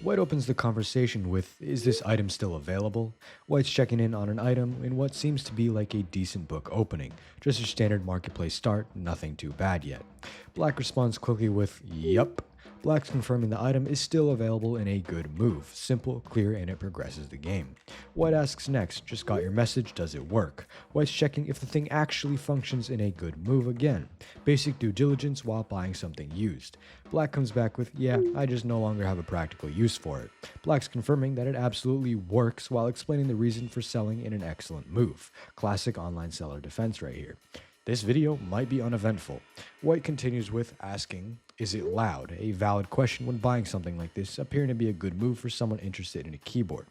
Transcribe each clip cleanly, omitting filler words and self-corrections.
White opens the conversation with, "Is this item still available?" White's checking in on an item in what seems to be like a decent book opening. Just a standard marketplace start, nothing too bad yet. Black responds quickly with, "Yup." Black's confirming the item is still available in a good move. Simple, clear, and it progresses the game. White asks next, "Just got your message, does it work?" White's checking if the thing actually functions in a good move again. Basic due diligence while buying something used. Black comes back with, "Yeah, I just no longer have a practical use for it." Black's confirming that it absolutely works while explaining the reason for selling in an excellent move. Classic online seller defense right here. This video might be uneventful. White continues with asking, "Is it loud?" A valid question when buying something like this, appearing to be a good move for someone interested in a keyboard.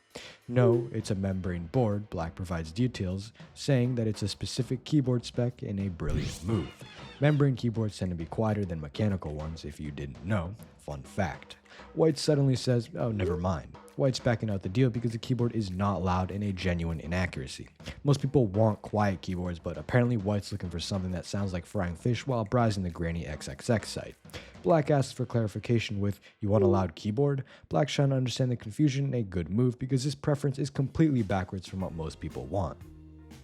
"No, it's a membrane board." Black provides details, saying that it's a specific keyboard spec in a brilliant move. Membrane keyboards tend to be quieter than mechanical ones, if you didn't know. Fun fact. White suddenly says, "Oh, never mind." White's backing out the deal because the keyboard is not loud and a genuine inaccuracy. Most people want quiet keyboards, but apparently White's looking for something that sounds like frying fish while browsing the Granny XXX site. Black asks for clarification with, "You want a loud keyboard?" Black's trying to understand the confusion in a good move because his preference is completely backwards from what most people want.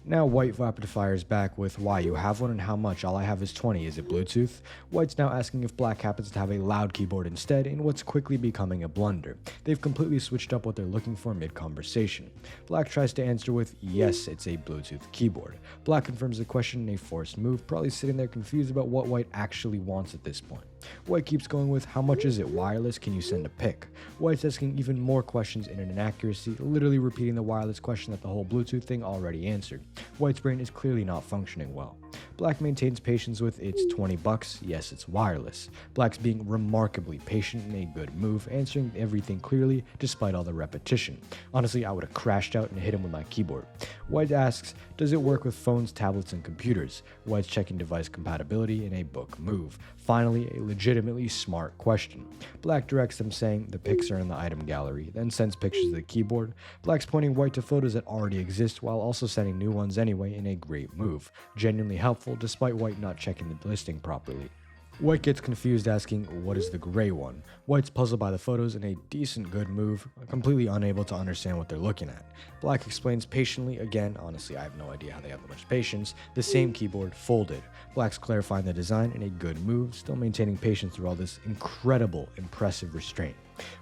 Now White rapid fires back with, "Why, you have one and how much? All I have is 20, is it Bluetooth?" White's now asking if Black happens to have a loud keyboard instead in what's quickly becoming a blunder. They've completely switched up what they're looking for mid-conversation. Black tries to answer with, "Yes, it's a Bluetooth keyboard." Black confirms the question in a forced move, probably sitting there confused about what White actually wants at this point. White keeps going with, "How much is it? Wireless? Can you send a pic?" White's asking even more questions in an inaccuracy, literally repeating the wireless question that the whole Bluetooth thing already answered. White's brain is clearly not functioning well. Black maintains patience with, "It's 20 bucks, yes, it's wireless." Black's being remarkably patient in a good move, answering everything clearly despite all the repetition. Honestly, I would have crashed out and hit him with my keyboard. White asks, "Does it work with phones, tablets, and computers?" White's checking device compatibility in a book move. Finally, a legitimately smart question. Black directs them, saying the pics are in the item gallery, then sends pictures of the keyboard. Black's pointing White to photos that already exist while also sending new ones anyway in a great move. Genuinely helpful despite White not checking the listing properly. White gets confused asking, "What is the gray one?" White's puzzled by the photos in a decent good move, completely unable to understand what they're looking at. Black explains patiently, again, honestly I have no idea how they have that much patience, the same keyboard folded. Black's clarifying the design in a good move, still maintaining patience through all this impressive restraint.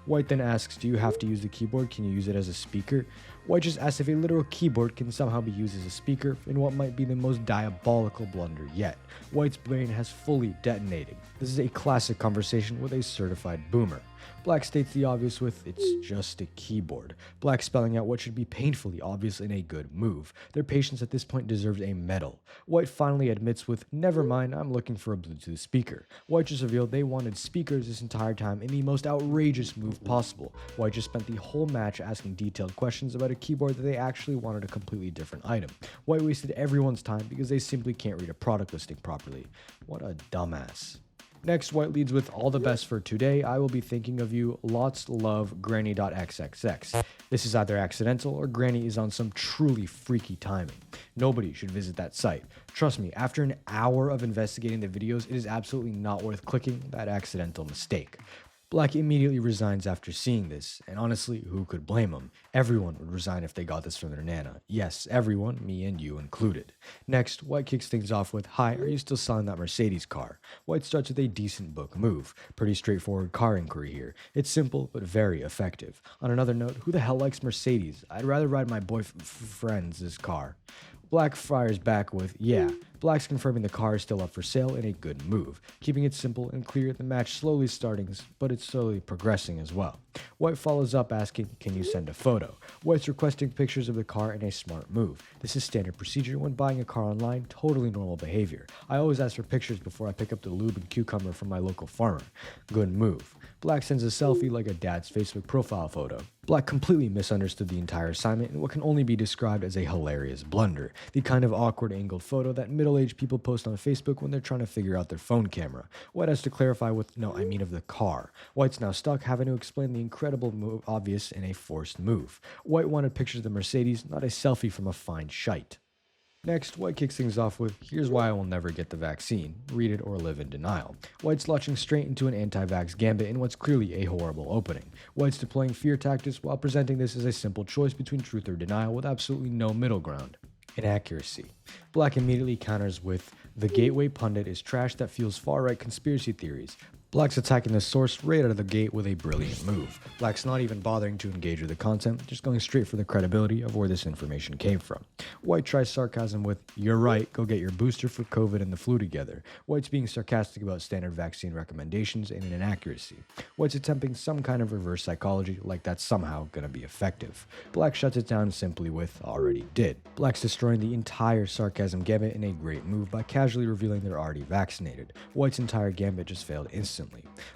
White then asks, "Do you have to use the keyboard? Can you use it as a speaker?" White just asks if a literal keyboard can somehow be used as a speaker in what might be the most diabolical blunder yet. White's brain has fully detonated. This is a classic conversation with a certified boomer. Black states the obvious with, "It's just a keyboard." Black spelling out what should be painfully obvious in a good move. Their patience at this point deserves a medal. White finally admits with, "Never mind, I'm looking for a Bluetooth speaker." White just revealed they wanted speakers this entire time in the most outrageous move possible. White just spent the whole match asking detailed questions about a keyboard that they actually wanted a completely different item. White wasted everyone's time because they simply can't read a product listing properly. What a dumbass. Next, White leads with, "All the best for today. I will be thinking of you. Lots love, Granny.xxx." This is either accidental or Granny is on some truly freaky timing. Nobody should visit that site. Trust me, after an hour of investigating the videos, it is absolutely not worth clicking that accidental mistake. Black immediately resigns after seeing this, and honestly, who could blame him? Everyone would resign if they got this from their nana. Yes, everyone, me and you included. Next, White kicks things off with, "Hi, are you still selling that Mercedes car?" White starts with a decent book move. Pretty straightforward car inquiry here. It's simple, but very effective. On another note, who the hell likes Mercedes? I'd rather ride my boyfriend's car. Black fires back with, "Yeah." Black's confirming the car is still up for sale in a good move. Keeping it simple and clear, the match slowly starting, but it's slowly progressing as well. White follows up asking, "Can you send a photo?" White's requesting pictures of the car in a smart move. This is standard procedure when buying a car online, totally normal behavior. I always ask for pictures before I pick up the lube and cucumber from my local farmer. Good move. Black sends a selfie like a dad's Facebook profile photo. Black completely misunderstood the entire assignment in what can only be described as a hilarious blunder. The kind of awkward angled photo that middle-aged people post on Facebook when they're trying to figure out their phone camera. White has to clarify with, "No, I mean of the car." White's now stuck having to explain the incredible move obvious in a forced move. White wanted pictures of the Mercedes, not a selfie from a fine shite. Next, White kicks things off with, "Here's why I will never get the vaccine. Read it or live in denial." White's launching straight into an anti-vax gambit in what's clearly a horrible opening. White's deploying fear tactics while presenting this as a simple choice between truth or denial with absolutely no middle ground. Inaccuracy. Black immediately counters with, "The Gateway pundit is trash that fuels far-right conspiracy theories." Black's attacking the source right out of the gate with a brilliant move. Black's not even bothering to engage with the content, just going straight for the credibility of where this information came from. White tries sarcasm with, "You're right, go get your booster for COVID and the flu together." White's being sarcastic about standard vaccine recommendations and an inaccuracy. White's attempting some kind of reverse psychology, like that's somehow gonna be effective. Black shuts it down simply with, "Already did." Black's destroying the entire sarcasm gambit in a great move by casually revealing they're already vaccinated. White's entire gambit just failed instantly.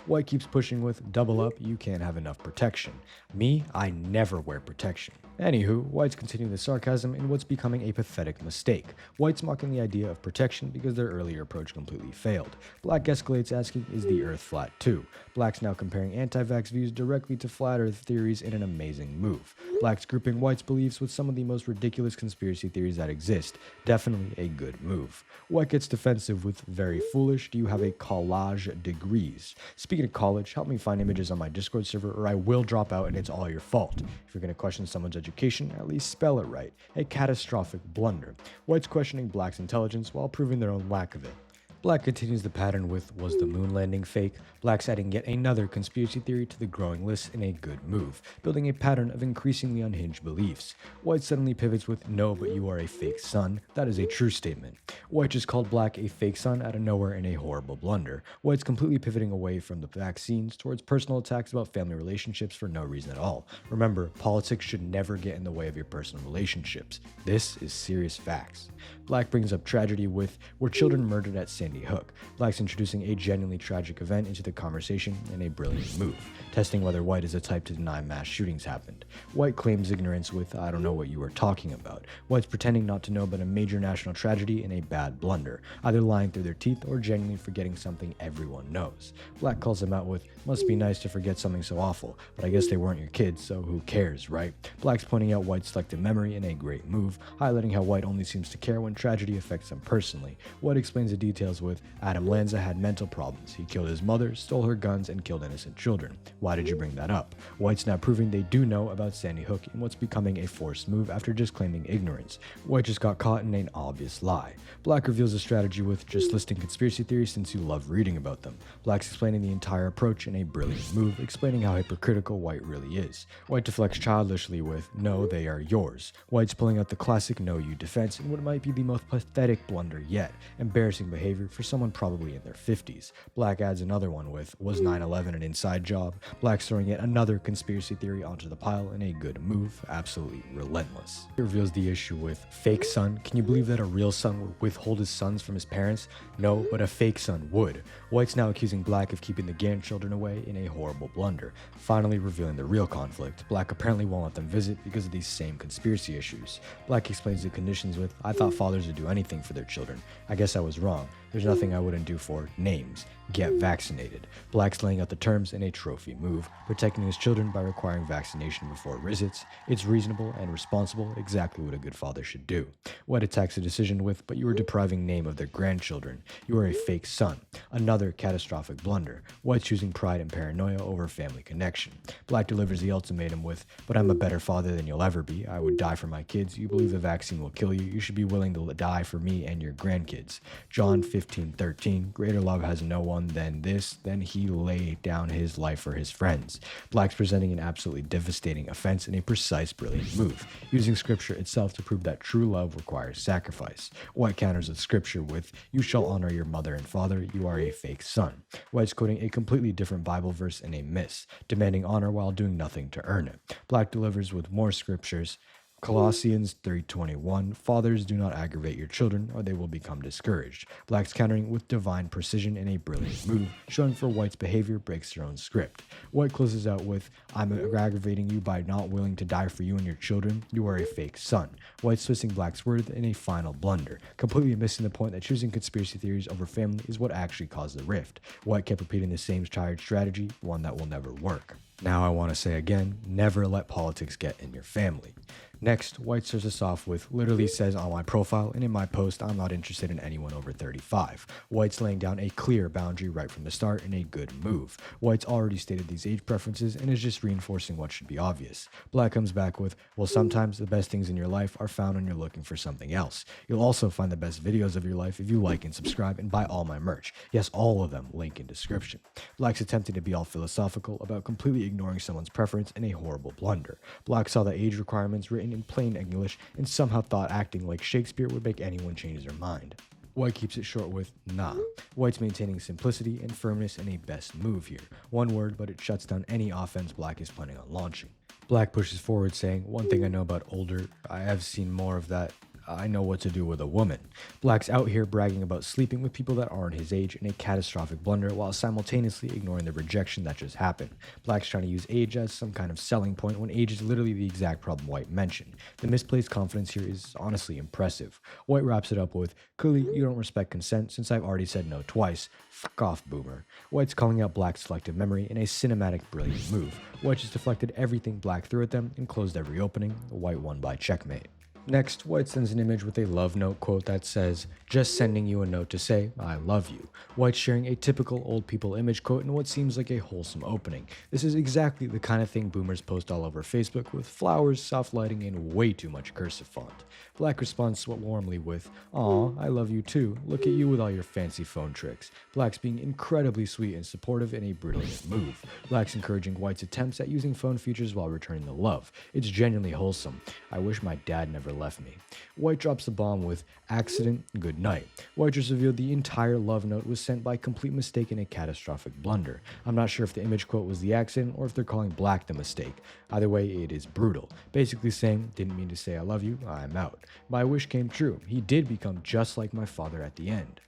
White keeps pushing with, "Double up, you can't have enough protection." Me, I never wear protection. Anywho, White's continuing the sarcasm in what's becoming a pathetic mistake. White's mocking the idea of protection because their earlier approach completely failed. Black escalates asking, "Is the earth flat too?" Black's now comparing anti-vax views directly to flat earth theories in an amazing move. Black's grouping White's beliefs with some of the most ridiculous conspiracy theories that exist. Definitely a good move. White gets defensive with, "Very foolish, do you have a collage degrees?" Speaking of college, help me find images on my Discord server or I will drop out and it's all your fault. If you're going to question someone's education, at least spell it right. A catastrophic blunder. White's questioning Black's intelligence while proving their own lack of it. Black continues the pattern with, "Was the moon landing fake?" Black's adding yet another conspiracy theory to the growing list in a good move, building a pattern of increasingly unhinged beliefs. White suddenly pivots with, "No, but you are a fake son." That is a true statement. White just called Black a fake son out of nowhere in a horrible blunder. White's completely pivoting away from the vaccines towards personal attacks about family relationships for no reason at all. Remember, politics should never get in the way of your personal relationships. This is serious facts. Black brings up tragedy with, "Were children murdered at Sandy Hook?" Black's introducing a genuinely tragic event into the conversation in a brilliant move, testing whether White is the type to deny mass shootings happened. White claims ignorance with, "I don't know what you were talking about." White's pretending not to know about a major national tragedy in a bad blunder, either lying through their teeth or genuinely forgetting something everyone knows. Black calls him out with, "Must be nice to forget something so awful, but I guess they weren't your kids, so who cares, right?" Black's pointing out White's selective memory in a great move, highlighting how White only seems to care when tragedy affects him personally. White explains the details with, "Adam Lanza had mental problems. He killed his mother, stole her guns, and killed innocent children. Why did you bring that up?" White's now proving they do know about Sandy Hook in what's becoming a forced move after just claiming ignorance. White just got caught in an obvious lie. Black reveals a strategy with, "Just listing conspiracy theories since you love reading about them." Black's explaining the entire approach in a brilliant move, explaining how hypocritical White really is. White deflects childishly with, "No, they are yours." White's pulling out the classic "no you" defense in what might be the most pathetic blunder yet, embarrassing behavior for someone probably in their 50s. Black adds another one with, "Was 9/11 an inside job?" Black's throwing yet another conspiracy theory onto the pile in a good move, absolutely relentless. He reveals the issue with, "Fake son? Can you believe that a real son would withhold his sons from his parents? No, but a fake son would." White's now accusing Black of keeping the grandchildren away in a horrible blunder, finally revealing the real conflict. Black apparently won't let them visit because of these same conspiracy issues. Black explains the conditions with, "I thought fathers would do anything for their children. I guess I was wrong. There's nothing I wouldn't do for names. Get vaccinated." Black's laying out the terms in a trophy move, protecting his children by requiring vaccination before visits. It's reasonable and responsible, exactly what a good father should do. White attacks the decision with, "But you are depriving name of their grandchildren. You are a fake son." Another catastrophic blunder. White's choosing pride and paranoia over family connection. Black delivers the ultimatum with, "But I'm a better father than you'll ever be. I would die for my kids. You believe the vaccine will kill you. You should be willing to die for me and your grandkids." John 15:13, "Greater love has no one than this, then he laid down his life for his friends." Black's presenting an absolutely devastating offense in a precise, brilliant move, using scripture itself to prove that true love requires sacrifice. White counters with scripture with, "You shall honor your mother and father. You are a fake son." White's quoting a completely different Bible verse in a miss, demanding honor while doing nothing to earn it. Black delivers with more scriptures. Colossians 3:21, "Fathers, do not aggravate your children, or they will become discouraged." Black's countering with divine precision in a brilliant move, showing for White's behavior breaks their own script. White closes out with, "I'm aggravating you by not willing to die for you and your children. You are a fake son." White's twisting Black's words in a final blunder, completely missing the point that choosing conspiracy theories over family is what actually caused the rift. White kept repeating the same tired strategy, one that will never work. Now I want to say again, never let politics get in your family. Next, White starts us off with literally says on my profile and in my post, I'm not interested in anyone over 35. White's laying down a clear boundary right from the start and a good move. White's already stated these age preferences and is just reinforcing what should be obvious. Black comes back with, well, sometimes the best things in your life are found when you're looking for something else. You'll also find the best videos of your life if you like and subscribe and buy all my merch. Yes, all of them, link in description. Black's attempting to be all philosophical about completely ignoring someone's preference in a horrible blunder. Black saw the age requirements written in plain English and somehow thought acting like Shakespeare would make anyone change their mind. White keeps it short with nah. White's maintaining simplicity and firmness in a best move here. One word, but it shuts down any offense Black is planning on launching. Black pushes forward saying, one thing I know about older, I have seen more of that. I know what to do with a woman. Black's out here bragging about sleeping with people that aren't his age in a catastrophic blunder while simultaneously ignoring the rejection that just happened. Black's trying to use age as some kind of selling point when age is literally the exact problem White mentioned. The misplaced confidence here is honestly impressive. White wraps it up with, clearly you don't respect consent since I've already said no twice. Fuck off, boomer. White's calling out Black's selective memory in a cinematic brilliant move. White just deflected everything Black threw at them and closed every opening. White won by checkmate. Next, White sends an image with a love note quote that says, just sending you a note to say, I love you. White sharing a typical old people image quote in what seems like a wholesome opening. This is exactly the kind of thing boomers post all over Facebook with flowers, soft lighting, and way too much cursive font. Black responds warmly with, aw, I love you too. Look at you with all your fancy phone tricks. Black's being incredibly sweet and supportive in a brilliant move. Black's encouraging White's attempts at using phone features while returning the love. It's genuinely wholesome. I wish my dad never left me. White drops the bomb with accident, good night. White just revealed the entire love note was sent by complete mistake in a catastrophic blunder. I'm not sure if the image quote was the accident or if they're calling Black the mistake. Either way, it is brutal. Basically saying, didn't mean to say I love you, I'm out. My wish came true. He did become just like my father at the end.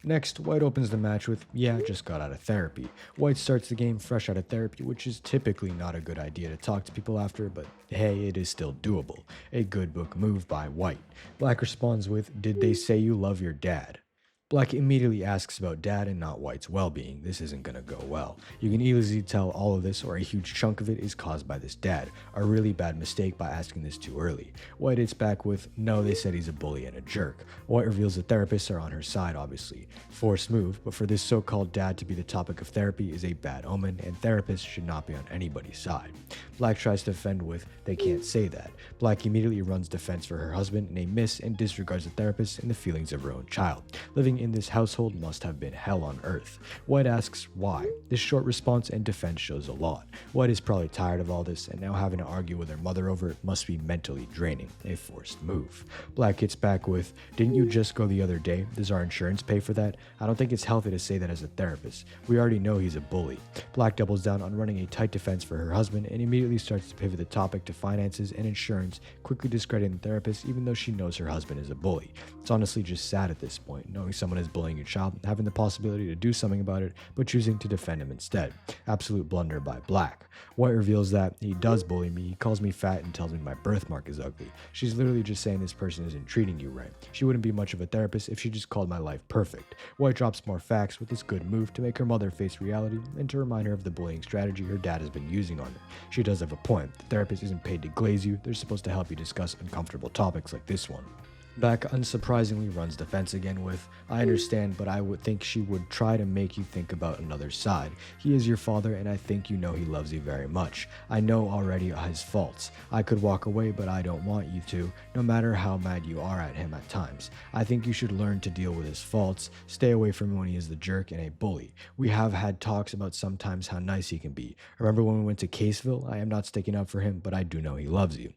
Next, White opens the match with, yeah, just got out of therapy. White starts the game fresh out of therapy, which is typically not a good idea to talk to people after, but hey, it is still doable. A good book move by White. Black responds with, did they say you love your dad? Black immediately asks about Dad and not White's well-being. This isn't gonna go well. You can easily tell all of this or a huge chunk of it is caused by this dad. A really bad mistake by asking this too early. White hits back with, no, they said he's a bully and a jerk. White reveals the therapists are on her side, obviously. Forced move, but for this so-called dad to be the topic of therapy is a bad omen, and therapists should not be on anybody's side. Black tries to defend with, they can't say that. Black immediately runs defense for her husband in a miss and disregards the therapist and the feelings of her own child. Living in this household must have been hell on earth. White asks why. This short response and defense shows a lot. White is probably tired of all this, and now having to argue with her mother over it must be mentally draining. A forced move. Black hits back with, didn't you just go the other day? Does our insurance pay for that? I don't think it's healthy to say that as a therapist. We already know he's a bully. Black doubles down on running a tight defense for her husband and immediately starts to pivot the topic to finances and insurance, quickly discrediting the therapist even though she knows her husband is a bully. It's honestly just sad at this point, knowing someone is bullying your child, having the possibility to do something about it, but choosing to defend him instead. Absolute blunder by Black. White reveals that he does bully me, he calls me fat and tells me my birthmark is ugly. She's literally just saying this person isn't treating you right. She wouldn't be much of a therapist if she just called my life perfect. White drops more facts with this good move to make her mother face reality and to remind her of the bullying strategy her dad has been using on her. She does have a point. The therapist isn't paid to glaze you, they're supposed to help you discuss uncomfortable topics like this one. Black unsurprisingly runs defense again with, I understand, but I would think she would try to make you think about another side. He is your father and I think you know he loves you very much. I know already his faults. I could walk away, but I don't want you to, no matter how mad you are at him at times. I think you should learn to deal with his faults. Stay away from him when he is the jerk and a bully. We have had talks about sometimes how nice he can be. Remember when we went to Caseville? I am not sticking up for him, but I do know he loves you.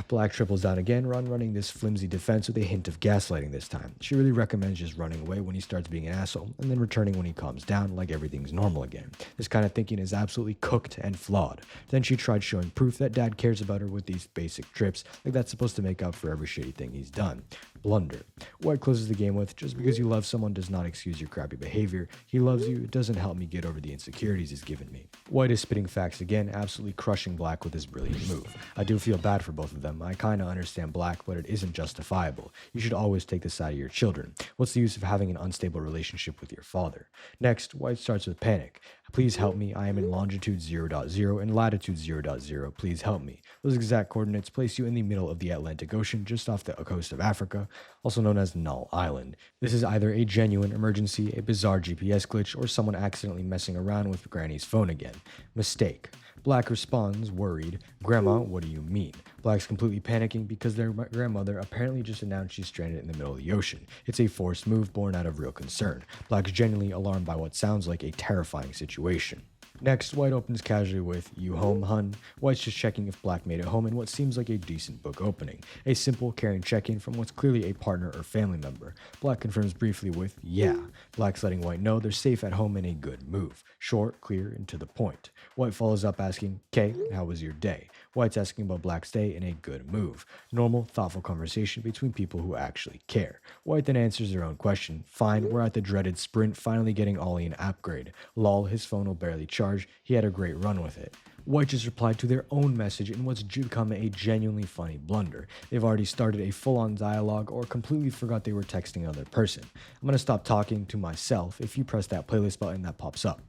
Black triples down again, running this flimsy defense with a hint of gaslighting this time. She really recommends just running away when he starts being an asshole, and then returning when he calms down like everything's normal again. This kind of thinking is absolutely cooked and flawed. Then she tried showing proof that dad cares about her with these basic trips, like that's supposed to make up for every shitty thing he's done. Blunder. White closes the game with, just because you love someone does not excuse your crappy behavior. He loves you, it doesn't help me get over the insecurities he's given me. White is spitting facts again, absolutely crushing Black with his brilliant move. I do feel bad for both of them. I kinda understand Black, but it isn't justifiable. You should always take the side of your children. What's the use of having an unstable relationship with your father? Next, White starts with panic. Please help me. I am in longitude 0.0 and latitude 0.0. Please help me. Those exact coordinates place you in the middle of the Atlantic Ocean, just off the coast of Africa, also known as Null Island. This is either a genuine emergency, a bizarre GPS glitch, or someone accidentally messing around with Granny's phone again. Mistake. Black responds, worried, "Grandma, what do you mean?" Black's completely panicking because their grandmother apparently just announced she's stranded in the middle of the ocean. It's a forced move born out of real concern. Black's genuinely alarmed by what sounds like a terrifying situation. Next, White opens casually with, "You home, hun?" White's just checking if Black made it home in what seems like a decent book opening. A simple, caring check-in from what's clearly a partner or family member. Black confirms briefly with, "Yeah." Black's letting White know they're safe at home in a good move. Short, clear, and to the point. White follows up asking, "Kay, how was your day?" White's asking about Black's day in a good move. Normal, thoughtful conversation between people who actually care. White then answers their own question. "Fine, we're at the dreaded sprint, finally getting Ollie an upgrade. Lol, his phone will barely charge. He had a great run with it." White just replied to their own message in what's become a genuinely funny blunder. They've already started a full-on dialogue or completely forgot they were texting another person. "I'm gonna stop talking to myself if you press that playlist button that pops up.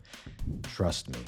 Trust me."